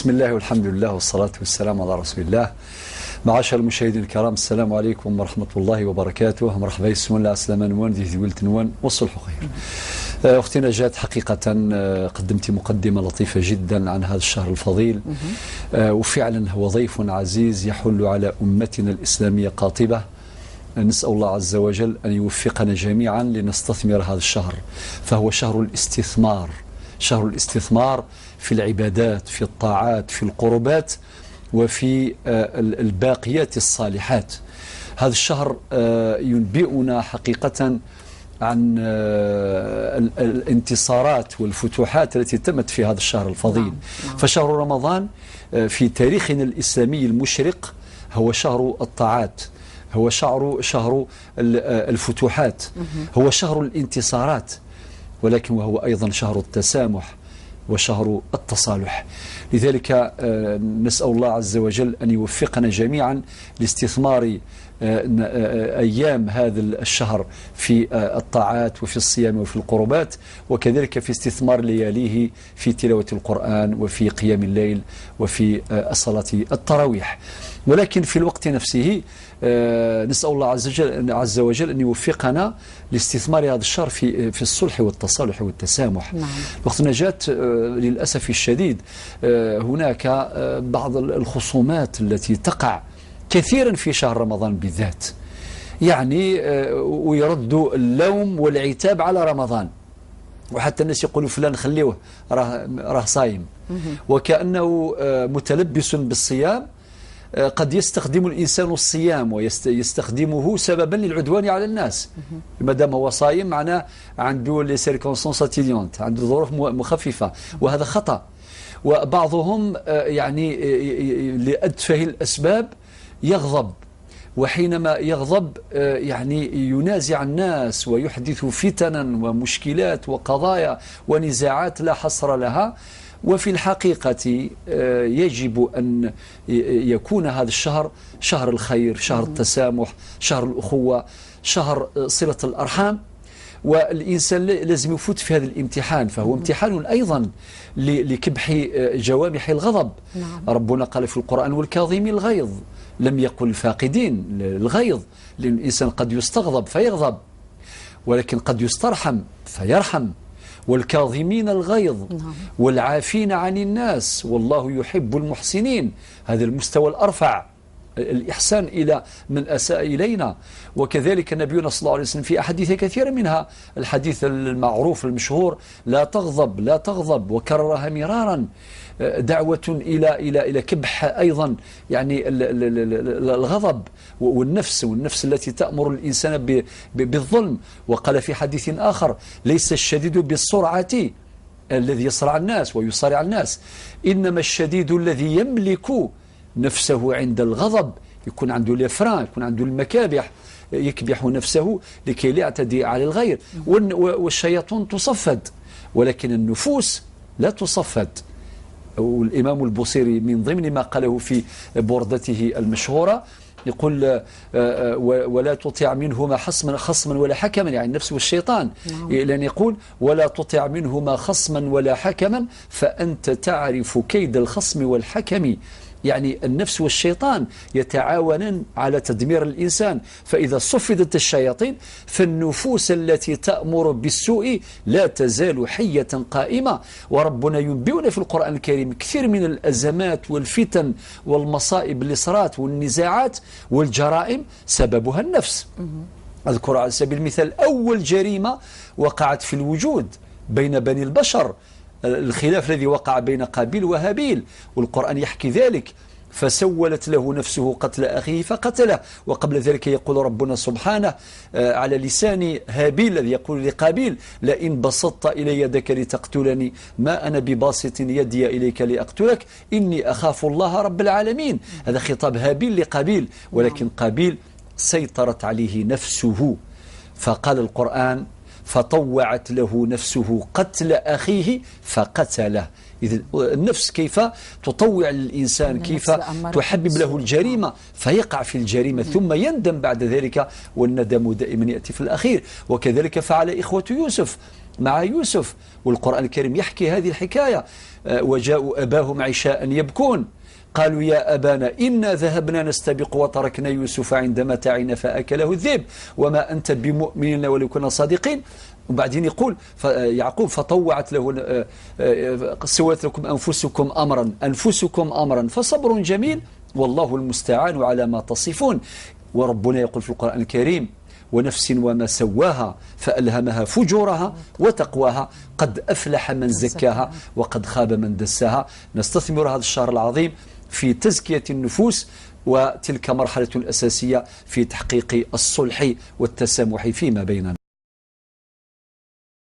بسم الله والحمد لله والصلاة والسلام على رسول الله. معاشر المشاهدين الكرام، السلام عليكم ورحمة الله وبركاته. مرحبا بسم الله السلام نوان دي ولت نوان والصلح خير. أختنا جات حقيقة قدمت مقدمة لطيفة جدا عن هذا الشهر الفضيل، وفعلا هو ضيف عزيز يحل على أمتنا الإسلامية قاطبة. نسأل الله عز وجل أن يوفقنا جميعا لنستثمر هذا الشهر، فهو شهر الاستثمار، شهر الاستثمار في العبادات، في الطاعات، في القربات، وفي الباقيات الصالحات. هذا الشهر ينبئنا حقيقة عن الانتصارات والفتوحات التي تمت في هذا الشهر الفضيل. فشهر رمضان في تاريخنا الإسلامي المشرق هو شهر الطاعات، هو شهر الفتوحات، هو شهر الانتصارات، ولكن وهو أيضا شهر التسامح وشهر التصالح. لذلك نسأل الله عز وجل أن يوفقنا جميعا لاستثمار أيام هذا الشهر في الطاعات وفي الصيام وفي القربات، وكذلك في استثمار لياليه في تلاوة القرآن وفي قيام الليل وفي الصلاة التراويح. ولكن في الوقت نفسه نسأل الله عز وجل أن يوفقنا لاستثمار هذا الشهر في الصلح والتصالح والتسامح. وقتنا جات للأسف الشديد هناك بعض الخصومات التي تقع كثيرا في شهر رمضان بالذات، يعني ويرد اللوم والعتاب على رمضان، وحتى الناس يقولوا فلان خليوه راه صايم، وكأنه متلبس بالصيام. قد يستخدم الإنسان الصيام ويستخدمه سببا للعدوان على الناس. ما دام هو صايم معناه عنده لي سيركونستانس اتيليونت، عنده ظروف مخففة، وهذا خطأ. وبعضهم يعني لأتفه الأسباب يغضب، وحينما يغضب يعني ينازع الناس ويحدث فتنا ومشكلات وقضايا ونزاعات لا حصر لها. وفي الحقيقة يجب أن يكون هذا الشهر شهر الخير، شهر التسامح، شهر الأخوة، شهر صلة الأرحام. والإنسان لازم يفوت في هذا الامتحان، فهو امتحان أيضا لكبح جوامح الغضب. ربنا قال في القرآن والكاظمين الغيظ، لم يقل فاقدين الغيظ، لأن الإنسان قد يستغضب فيغضب، ولكن قد يسترحم فيرحم. والكاظمين الغيظ والعافين عن الناس والله يحب المحسنين. هذا المستوى الأرفع، الإحسان إلى من أساء إلينا. وكذلك نبينا صلى الله عليه وسلم في أحاديث كثيرة، منها الحديث المعروف المشهور لا تغضب لا تغضب، وكررها مرارا، دعوة إلى كبح أيضا يعني الغضب والنفس التي تأمر الإنسان بالظلم. وقال في حديث آخر ليس الشديد بالسرعة الذي يصرع الناس ويصارع الناس، إنما الشديد الذي يملك نفسه عند الغضب، يكون عنده الإفراط، يكون عنده المكابح، يكبح نفسه لكي لا يعتدي على الغير. والشياطين تصفد، ولكن النفوس لا تصفد. والإمام البوصيري من ضمن ما قاله في بوردته المشهورة يقول ولا تطع منهما خصما ولا حكما، يعني النفس والشيطان، لأن يقول ولا تطع منهما خصما ولا حكما فأنت تعرف كيد الخصم والحكم. يعني النفس والشيطان يتعاونان على تدمير الإنسان، فإذا صفدت الشياطين فالنفوس التي تأمر بالسوء لا تزال حية قائمة. وربنا ينبئنا في القرآن الكريم كثير من الأزمات والفتن والمصائب اللي صارت والنزاعات والجرائم سببها النفس. أذكر على سبيل المثال أول جريمة وقعت في الوجود بين بني البشر، الخلاف الذي وقع بين قابيل وهابيل، والقرآن يحكي ذلك. فسولت له نفسه قتل أخيه فقتله. وقبل ذلك يقول ربنا سبحانه على لسان هابيل الذي يقول لقابيل لئن بسطت إلي يدك لتقتلني ما أنا بباسط يدي إليك لأقتلك إني أخاف الله رب العالمين. هذا خطاب هابيل لقابيل، ولكن قابيل سيطرت عليه نفسه، فقال القرآن فطوعت له نفسه قتل أخيه فقتله. إذن النفس كيف تطوع الإنسان، كيف تحبب له الجريمة فيقع في الجريمة ثم يندم بعد ذلك، والندم دائما يأتي في الأخير. وكذلك فعل إخوة يوسف، مع يوسف، والقرآن الكريم يحكي هذه الحكاية. وجاءوا أباهم عشاء يبكون قالوا يا أبانا إنا ذهبنا نستبق وتركنا يوسف عند متاعنا فأكله الذئب وما أنت بمؤمن ولو كنا صادقين. وبعدين يقول يعقوب فطوعت له سوت لكم أنفسكم أمرا فصبر جميل والله المستعان على ما تصفون. وربنا يقول في القرآن الكريم ونفس وما سواها فألهمها فجورها وتقواها قد أفلح من زكاها وقد خاب من دساها. نستثمر هذا الشهر العظيم في تزكية النفوس، وتلك مرحلة أساسية في تحقيق الصلح والتسامح فيما بيننا.